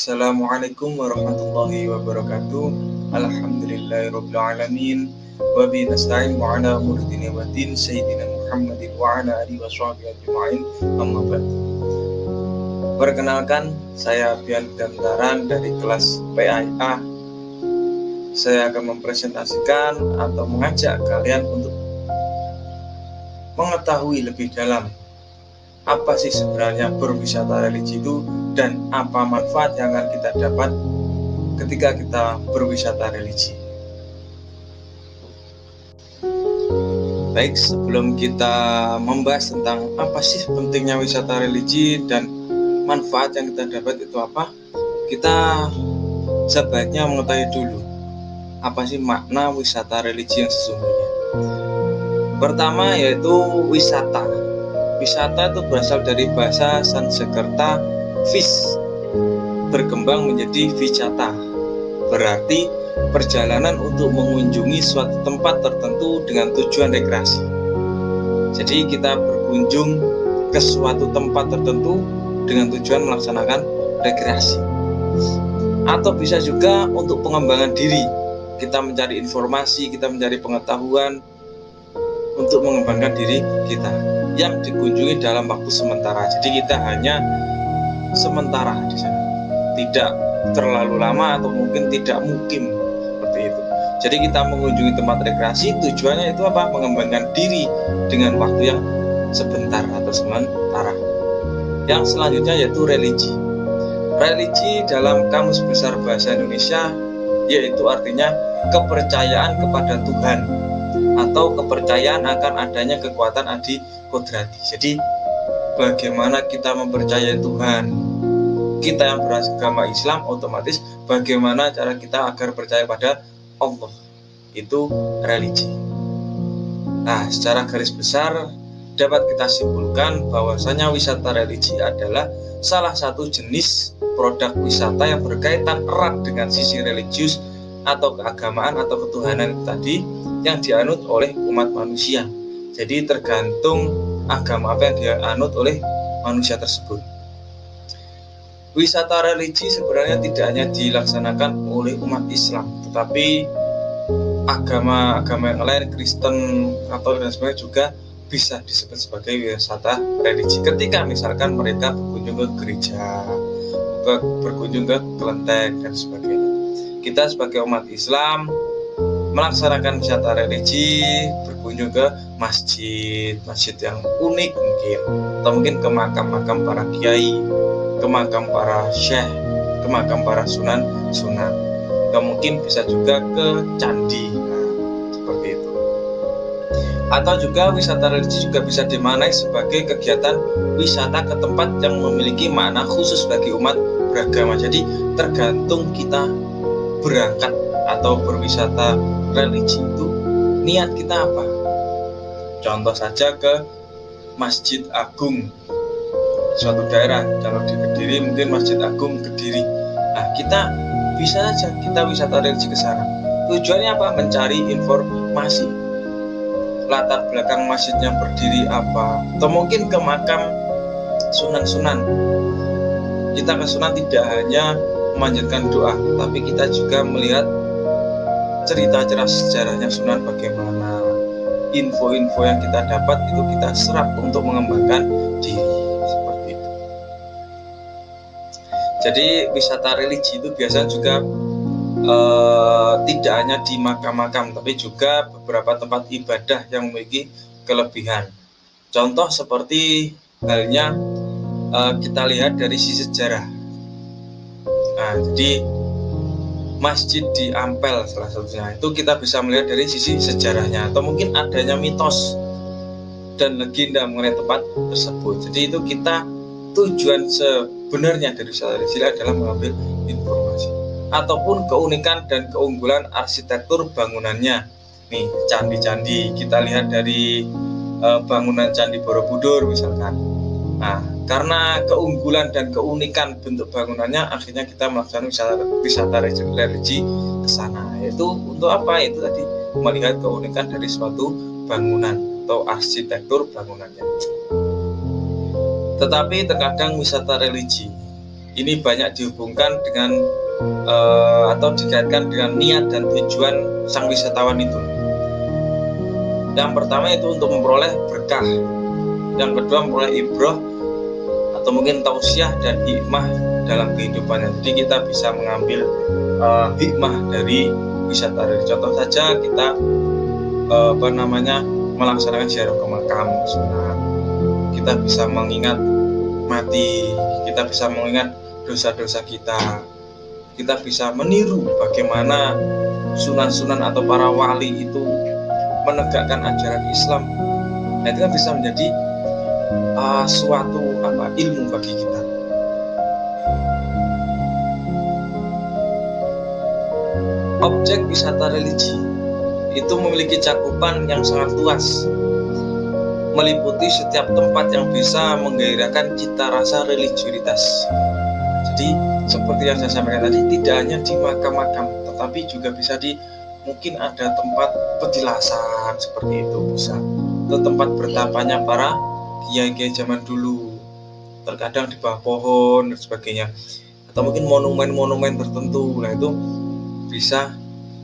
Assalamualaikum warahmatullahi wabarakatuh. Alhamdulillahirabbil alamin. Wa bihi nasta'in wa ala umuri dunya waddin sayyidina Muhammadin wa ala alihi washabihi ajma'in. Amma ba'd. Perkenalkan, saya Bian Dantaran dari kelas PAIA. Saya akan mempresentasikan atau mengajak kalian untuk mengetahui lebih dalam apa sih sebenarnya berwisata religi itu dan apa manfaat yang akan kita dapat ketika kita berwisata religi. Baik, sebelum kita membahas tentang apa sih pentingnya wisata religi dan manfaat yang kita dapat itu apa, kita sebaiknya mengetahui dulu apa sih makna wisata religi yang sesungguhnya. Pertama yaitu wisata. Wisata itu berasal dari bahasa Sanskerta vis, berkembang menjadi vicata, berarti perjalanan untuk mengunjungi suatu tempat tertentu dengan tujuan rekreasi. Jadi kita berkunjung ke suatu tempat tertentu dengan tujuan melaksanakan rekreasi. Atau bisa juga untuk pengembangan diri, kita mencari informasi, kita mencari pengetahuan untuk mengembangkan diri kita yang dikunjungi dalam waktu sementara. Jadi kita hanya sementara di sana, tidak terlalu lama atau mungkin tidak mukim seperti itu. Jadi kita mengunjungi tempat rekreasi, tujuannya itu apa? Mengembangkan diri dengan waktu yang sebentar atau sementara. Yang selanjutnya yaitu religi. Religi dalam Kamus Besar Bahasa Indonesia yaitu artinya kepercayaan kepada Tuhan atau kepercayaan akan adanya kekuatan adi kodrati. Jadi bagaimana kita mempercayai Tuhan? Kita yang beragama Islam, otomatis bagaimana cara kita agar percaya pada Allah? Itu religi. Nah, secara garis besar dapat kita simpulkan bahwasanya wisata religi adalah salah satu jenis produk wisata yang berkaitan erat dengan sisi religius atau keagamaan atau ketuhanan tadi yang dianut oleh umat manusia. Jadi tergantung agama apa yang dianut oleh manusia tersebut. Wisata religi sebenarnya tidak hanya dilaksanakan oleh umat Islam, tetapi agama-agama yang lain, Kristen, Katolik dan sebagainya juga bisa disebut sebagai wisata religi. Ketika misalkan mereka berkunjung ke gereja, berkunjung ke kelenteng dan sebagainya. Kita sebagai umat Islam melaksanakan wisata religi, berkunjung ke masjid yang unik mungkin, atau mungkin ke makam-makam para kiai, ke makam para syekh, ke makam para sunan, mungkin bisa juga ke candi, seperti itu. Atau juga wisata religi juga bisa dimaknai sebagai kegiatan wisata ke tempat yang memiliki makna khusus bagi umat beragama. Jadi tergantung kita berangkat atau berwisata religi itu niat kita apa. Contoh saja ke Masjid Agung suatu daerah, kalau di Kediri mungkin Masjid Agung Kediri. Nah, kita bisa saja kita wisata religi ke sana. Tujuannya apa? Mencari informasi latar belakang masjidnya berdiri apa, atau mungkin ke makam sunan-sunan. Kita ke sunan tidak hanya memanjatkan doa, tapi kita juga melihat cerita-cerita sejarahnya sunan, bagaimana info-info yang kita dapat itu kita serap untuk mengembangkan diri, seperti itu. Jadi wisata religi itu biasanya juga tidak hanya di makam-makam, tapi juga beberapa tempat ibadah yang memiliki kelebihan. Contoh seperti halnya kita lihat dari sisi sejarah. Nah, jadi masjid di Ampel salah satunya itu kita bisa melihat dari sisi sejarahnya, atau mungkin adanya mitos dan legenda mengenai tempat tersebut. Jadi itu kita tujuan sebenarnya dari wisata religi adalah mengambil informasi ataupun keunikan dan keunggulan arsitektur bangunannya. Nih, candi-candi kita lihat dari bangunan Candi Borobudur misalkan. Nah, karena keunggulan dan keunikan bentuk bangunannya, akhirnya kita melaksanakan wisata religi ke sana. Yaitu untuk apa? Itu tadi melihat keunikan dari suatu bangunan atau arsitektur bangunannya. Tetapi terkadang wisata religi ini banyak dihubungkan dengan atau dikaitkan dengan niat dan tujuan sang wisatawan itu. Yang pertama itu untuk memperoleh berkah, yang kedua memperoleh ibrah atau mungkin tausiah dan hikmah dalam kehidupannya. Jadi kita bisa mengambil hikmah dari wisata religi. Contoh saja kita melaksanakan ziarah ke makam sunat. Kita bisa mengingat mati, kita bisa mengingat dosa-dosa kita. Kita bisa meniru bagaimana sunan-sunan atau para wali itu menegakkan ajaran Islam. Nah, itu kan bisa menjadi suatu ilmu bagi kita. Objek wisata religi itu memiliki cakupan yang sangat luas, meliputi setiap tempat yang bisa menggairahkan cita rasa religiusitas. Jadi seperti yang saya sampaikan tadi, tidak hanya di makam-makam, tetapi juga bisa mungkin ada tempat petilasan seperti itu, bisa atau tempat bertapanya para kiai-kiai zaman dulu, terkadang di bawah pohon dan sebagainya, atau mungkin monumen-monumen tertentu. Nah, itu bisa,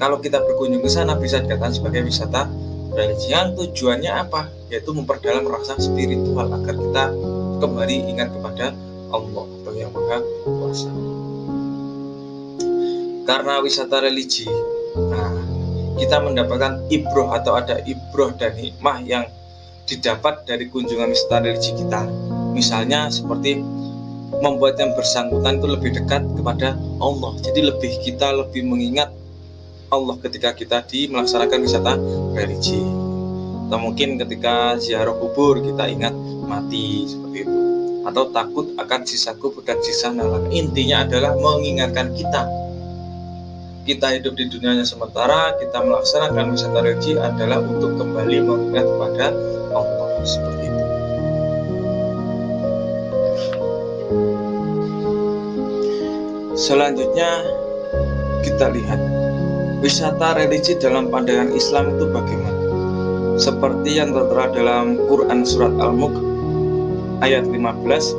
kalau kita berkunjung ke sana, bisa dikatakan sebagai wisata religi. Yang tujuannya apa? Yaitu memperdalam rasa spiritual agar kita kembali ingat kepada Allah atau Yang Maha Kuasa. Karena wisata religi, kita mendapatkan ibroh atau ada ibroh dan hikmah yang didapat dari kunjungan wisata religi kita. Misalnya seperti membuat yang bersangkutan itu lebih dekat kepada Allah. Jadi kita lebih mengingat Allah ketika kita melaksanakan wisata religi. Atau mungkin ketika ziarah kubur kita ingat mati, seperti itu. Atau takut akan sisa kubur dan sisa neraka. Intinya adalah mengingatkan kita hidup di dunianya sementara, kita melaksanakan wisata religi adalah untuk kembali mengingat kepada Allah, seperti itu. Selanjutnya kita lihat wisata religi dalam pandangan Islam itu bagaimana. Seperti yang tertera dalam Quran surat Al-Mulk ayat 15,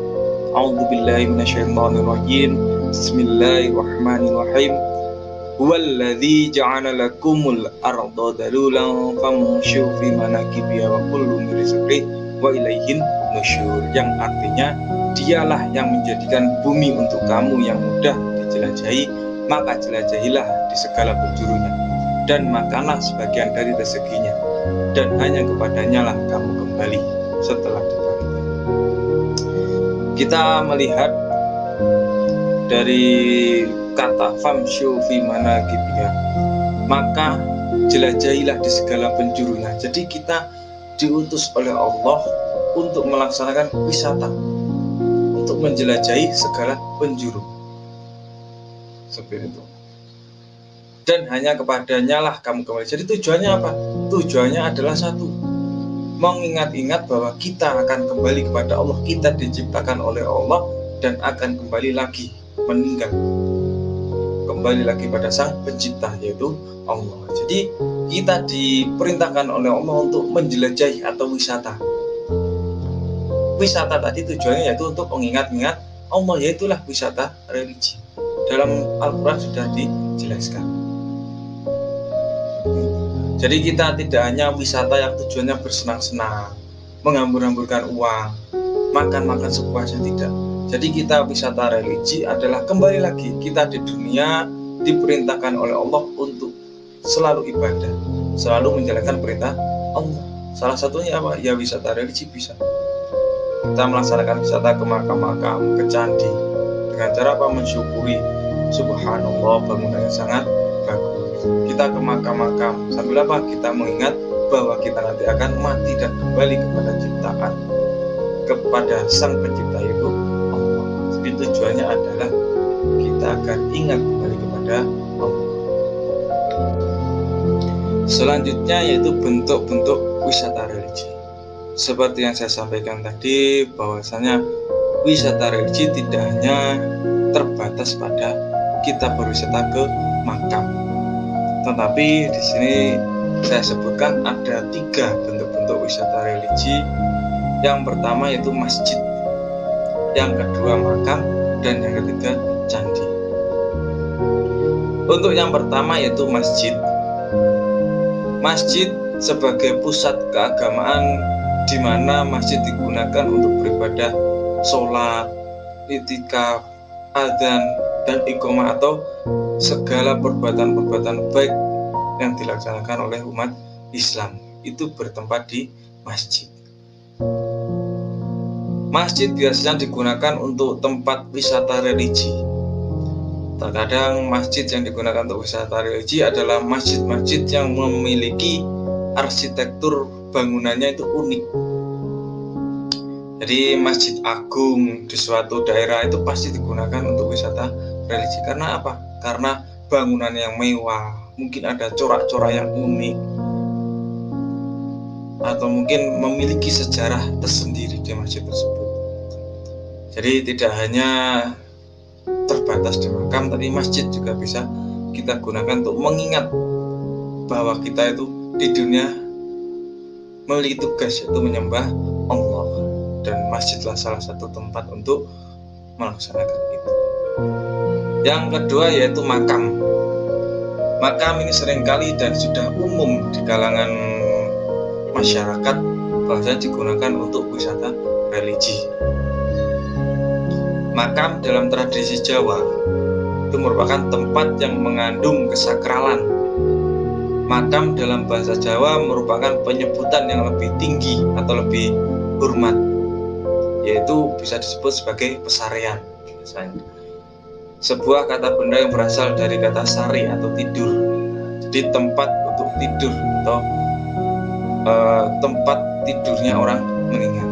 A'udzubillahi minasyaitonirrajim, Bismillahirrahmanirrahim, Huwallazi ja'ala lakumul arda dalulan famshu fi manakibiha wa kullu min rizqihi wa ilaihin nusyur. Yang artinya, dialah yang menjadikan bumi untuk kamu yang mudah dijelajahi, maka jelajahilah di segala penjurunya, dan makanlah sebagian dari rezekinya, dan hanya kepadanya lah kamu kembali setelah dibangkitkan. Kita melihat dari kata famshu fi manakibiha, maka jelajahilah di segala penjurunya. Jadi kita diutus oleh Allah untuk melaksanakan wisata, untuk menjelajahi segala penjuru, seperti itu. Dan hanya kepadanya lah kamu kembali. Jadi tujuannya apa? Tujuannya adalah satu, mengingat-ingat bahwa kita akan kembali kepada Allah. Kita diciptakan oleh Allah dan akan kembali lagi meninggal, kembali lagi pada sang pencipta, yaitu Allah. Jadi kita diperintahkan oleh Allah untuk menjelajahi atau wisata. Wisata tadi tujuannya yaitu untuk mengingat-ingat Allah, yaitulah wisata religi. Dalam Al-Quran sudah dijelaskan. Jadi kita tidak hanya wisata yang tujuannya bersenang-senang, menghambur-hamburkan uang, makan-makan sepuasnya, tidak. Jadi kita wisata religi adalah kembali lagi kita di dunia diperintahkan oleh Allah untuk selalu ibadah, selalu menjalankan perintah Allah. Salah satunya apa? Ya wisata religi bisa. Kita melaksanakan wisata ke makam-makam, ke candi, dengan cara apa? Mensyukuri, subhanallah, bangunannya sangat bagus. Kita ke makam-makam sambil apa? Kita mengingat bahwa kita nanti akan mati dan kembali kepada ciptaan, kepada sang pencipta itu Allah. Jadi tujuannya adalah kita akan ingat kembali kepada Allah. Selanjutnya yaitu bentuk-bentuk wisata religi. Seperti yang saya sampaikan tadi, bahwasanya wisata religi tidak hanya terbatas pada kita berwisata ke makam, tetapi di sini saya sebutkan ada 3 bentuk-bentuk wisata religi. Yang pertama yaitu masjid, yang kedua makam, dan yang ketiga candi. Untuk yang pertama yaitu masjid. Masjid sebagai pusat keagamaan di mana masjid digunakan untuk beribadah, sholat, i'tikaf, adzan, dan iqamah atau segala perbuatan-perbuatan baik yang dilaksanakan oleh umat Islam itu bertempat di masjid. Masjid biasanya digunakan untuk tempat wisata religi. Terkadang masjid yang digunakan untuk wisata religi adalah masjid-masjid yang memiliki arsitektur bangunannya itu unik. Jadi masjid agung di suatu daerah itu pasti digunakan untuk wisata religi. Karena apa? Karena bangunan yang mewah, mungkin ada corak-corak yang unik, atau mungkin memiliki sejarah tersendiri di masjid tersebut. Jadi tidak hanya terbatas di makam, tapi masjid juga bisa kita gunakan untuk mengingat bahwa kita itu di dunia memiliki tugas yaitu menyembah Allah, dan masjidlah salah satu tempat untuk melaksanakan itu. Yang kedua yaitu makam. Makam ini seringkali dan sudah umum di kalangan masyarakat bahwasanya digunakan untuk wisata religi. Makam dalam tradisi Jawa itu merupakan tempat yang mengandung kesakralan. Makam dalam bahasa Jawa merupakan penyebutan yang lebih tinggi atau lebih hormat, yaitu bisa disebut sebagai pesarean misalnya. Sebuah kata benda yang berasal dari kata sari atau tidur. Jadi tempat untuk tidur atau tempat tidurnya orang meninggal.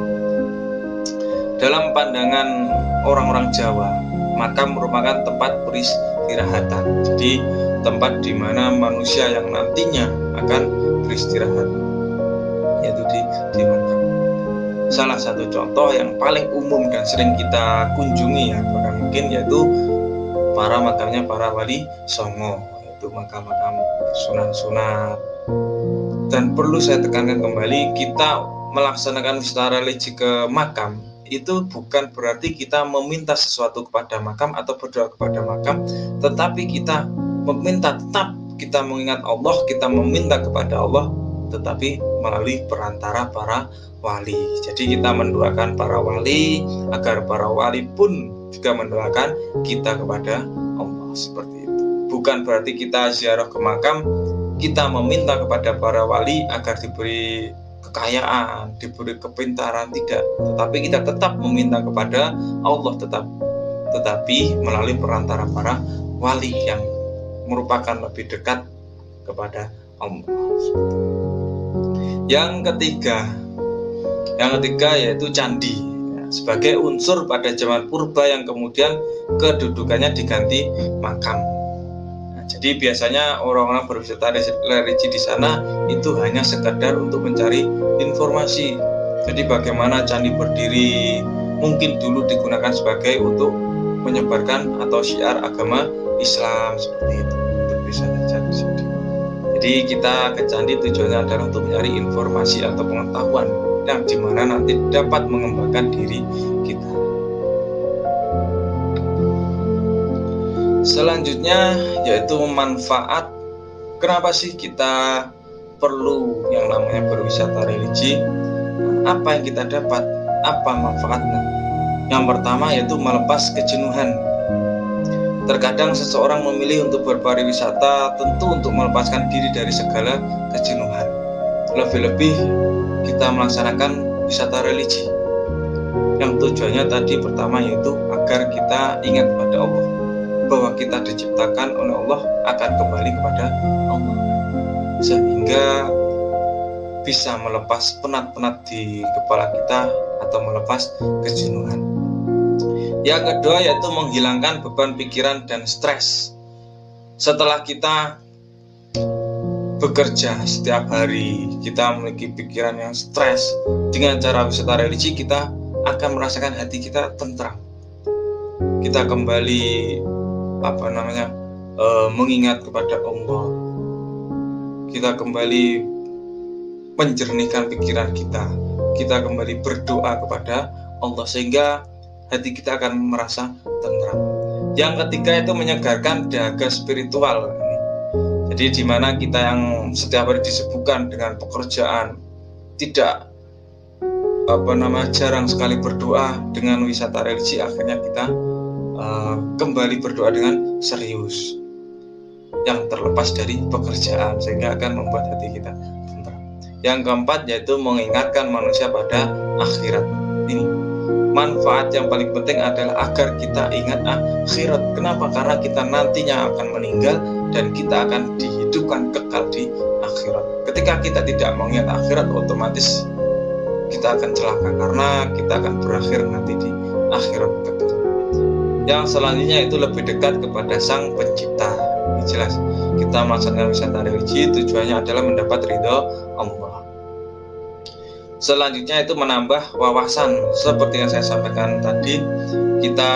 Dalam pandangan orang-orang Jawa, makam merupakan tempat peristirahatan. Jadi tempat di mana manusia yang nantinya akan beristirahat, yaitu di makam. Salah satu contoh yang paling umum dan sering kita kunjungi bahkan mungkin yaitu makamnya para wali songo, yaitu makam-makam sunan-sunan. Dan perlu saya tekankan kembali, kita melaksanakan wisata religi ke makam itu bukan berarti kita meminta sesuatu kepada makam atau berdoa kepada makam, tetapi kita meminta, tetap kita mengingat Allah, kita meminta kepada Allah, tetapi melalui perantara para wali. Jadi kita mendoakan para wali agar para wali pun juga mendoakan kita kepada Allah, seperti itu. Bukan berarti kita ziarah ke makam kita meminta kepada para wali agar diberi kekayaan, diberi kepintaran, tidak, tetapi kita tetap meminta kepada Allah, tetapi melalui perantara para wali yang merupakan lebih dekat kepada Allah. Yang ketiga yaitu candi, sebagai unsur pada zaman purba yang kemudian kedudukannya diganti makam. Jadi biasanya orang-orang berwisata religi di sana itu hanya sekedar untuk mencari informasi. Jadi bagaimana candi berdiri, mungkin dulu digunakan sebagai untuk menyebarkan atau syiar agama Islam, seperti itu, untuk bisa candi. Jadi kita ke candi tujuannya adalah untuk mencari informasi atau pengetahuan yang dimana nanti dapat mengembangkan diri kita. Selanjutnya yaitu manfaat. Kenapa sih kita perlu yang namanya berwisata religi? Apa yang kita dapat? Apa manfaatnya? Yang pertama yaitu melepas kejenuhan. Terkadang seseorang memilih untuk berpariwisata tentu untuk melepaskan diri dari segala kejenuhan. Lebih-lebih kita melaksanakan wisata religi yang tujuannya tadi pertama yaitu agar kita ingat kepada Allah, bahwa kita diciptakan oleh Allah akan kembali kepada Allah, sehingga bisa melepas penat-penat di kepala kita atau melepas kejenuhan. Yang kedua yaitu menghilangkan beban pikiran dan stres. Setelah kita bekerja setiap hari, kita memiliki pikiran yang stres, dengan cara wisata religi kita akan merasakan hati kita tentram. Kita kembali mengingat kepada Allah, kita kembali menjernihkan pikiran kita kembali berdoa kepada Allah, sehingga hati kita akan merasa tenang. Yang ketiga itu menyegarkan dahaga spiritual. Jadi di mana kita yang setiap hari disibukkan dengan pekerjaan, tidak jarang sekali berdoa, dengan wisata religi akhirnya kita kembali berdoa dengan serius, yang terlepas dari pekerjaan, sehingga akan membuat hati kita tentram. Yang keempat yaitu mengingatkan manusia pada akhirat. Ini manfaat yang paling penting adalah agar kita ingat akhirat. Kenapa? Karena kita nantinya akan meninggal dan kita akan dihidupkan kekal di akhirat. Ketika kita tidak mengingat akhirat, otomatis kita akan celaka karena kita akan berakhir nanti di akhirat kekal. Yang selanjutnya itu lebih dekat kepada Sang Pencipta. Ini jelas, kita melaksanakan wisata religi tujuannya adalah mendapat ridho Allah. Selanjutnya itu menambah wawasan. Seperti yang saya sampaikan tadi, kita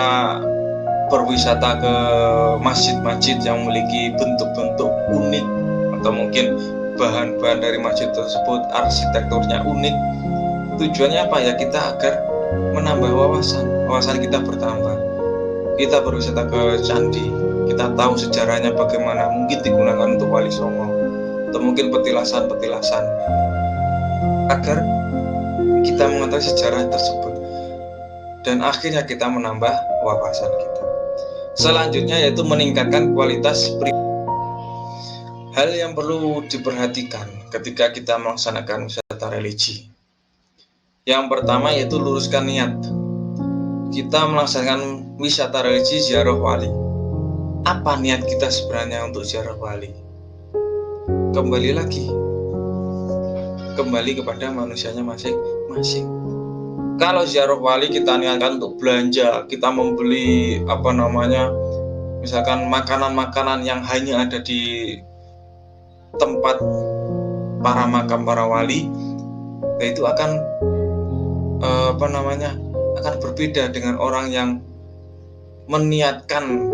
berwisata ke masjid-masjid yang memiliki bentuk-bentuk unik, atau mungkin bahan-bahan dari masjid tersebut arsitekturnya unik. Tujuannya apa ya? Kita agar menambah wawasan kita bertambah. Kita berwisata ke candi, kita tahu sejarahnya bagaimana, mungkin digunakan untuk Wali Songo, atau mungkin petilasan-petilasan, agar kita mengetahui sejarah tersebut dan akhirnya kita menambah wawasan kita. Selanjutnya yaitu meningkatkan kualitas pribadi. Hal yang perlu diperhatikan ketika kita melaksanakan wisata religi, yang pertama yaitu luruskan niat. Kita melaksanakan wisata religi ziarah wali. Apa niat kita sebenarnya untuk ziarah wali? Kembali kepada manusianya masing-masing. Kalau ziarah wali kita niatkan untuk belanja, kita membeli misalkan makanan-makanan yang hanya ada di tempat para makam para wali, itu akan akan berbeda dengan orang yang meniatkan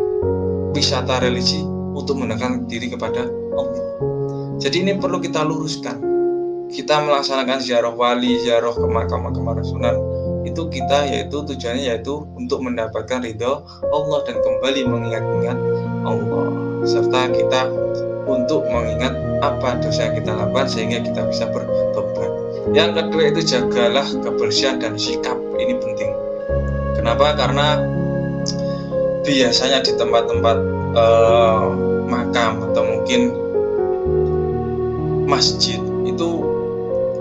wisata religi untuk mendekatkan diri kepada Allah. Jadi ini perlu kita luruskan. Kita melaksanakan ziarah wali, ziarah ke makam-makam Sunan, itu kita tujuannya untuk mendapatkan ridho Allah dan kembali mengingat-ingat Allah, serta kita untuk mengingat apa dosa yang kita lakukan sehingga kita bisa bertobat. Yang kedua itu jagalah kebersihan dan sikap. Ini penting. Kenapa? Karena biasanya di tempat-tempat makam atau mungkin masjid itu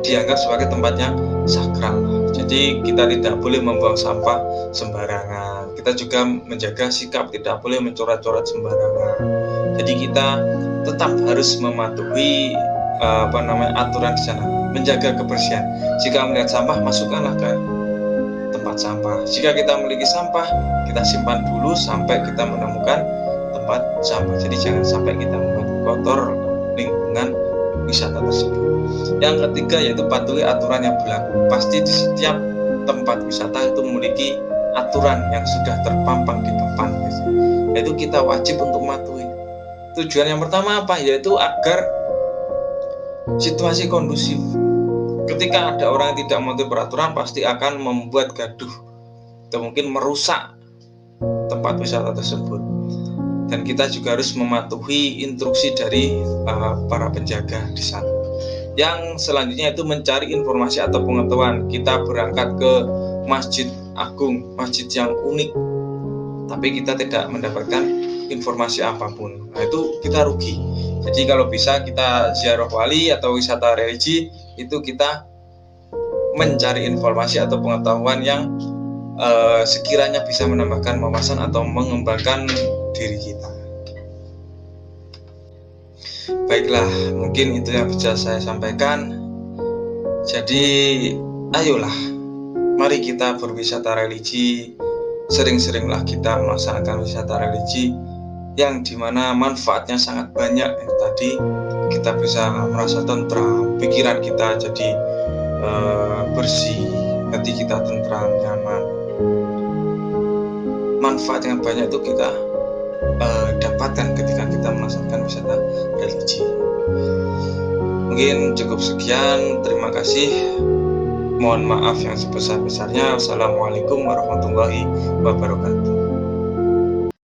dianggap sebagai tempat yang sakral. Jadi kita tidak boleh membuang sampah sembarangan. Kita juga menjaga sikap, tidak boleh mencoret-coret sembarangan. Jadi kita tetap harus mematuhi aturan di sana, menjaga kebersihan. Jika melihat sampah, masukkanlah ke tempat sampah. Jika kita memiliki sampah, kita simpan dulu sampai kita menemukan tempat sampah. Jadi jangan sampai kita membuat kotor lingkungan wisata tersebut. Yang ketiga yaitu patuhi aturan yang berlaku. Pasti di setiap tempat wisata itu memiliki aturan yang sudah terpampang di depan, yaitu kita wajib untuk mematuhi. Tujuan yang pertama apa? Yaitu agar situasi kondusif. Ketika ada orang yang tidak mematuhi peraturan, pasti akan membuat gaduh atau mungkin merusak tempat wisata tersebut. Dan kita juga harus mematuhi instruksi dari para penjaga di sana. Yang selanjutnya itu mencari informasi atau pengetahuan. Kita berangkat ke masjid agung, masjid yang unik, tapi kita tidak mendapatkan informasi apapun. Nah, itu kita rugi. Jadi kalau bisa kita ziarah wali atau wisata religi, itu kita mencari informasi atau pengetahuan yang sekiranya bisa menambahkan wawasan atau mengembangkan diri kita. Baiklah, mungkin itu yang bisa saya sampaikan. Jadi ayolah, mari kita berwisata religi. Sering-seringlah kita melaksanakan wisata religi yang dimana manfaatnya sangat banyak. Yang tadi kita bisa merasa tentram, pikiran kita jadi bersih, hati kita tentram, nyaman. Manfaat yang banyak itu kita dapatkan ketika kita melaksanakan wisata religi. Mungkin cukup sekian, terima kasih. Mohon maaf yang sebesar-besarnya. Wassalamualaikum warahmatullahi wabarakatuh.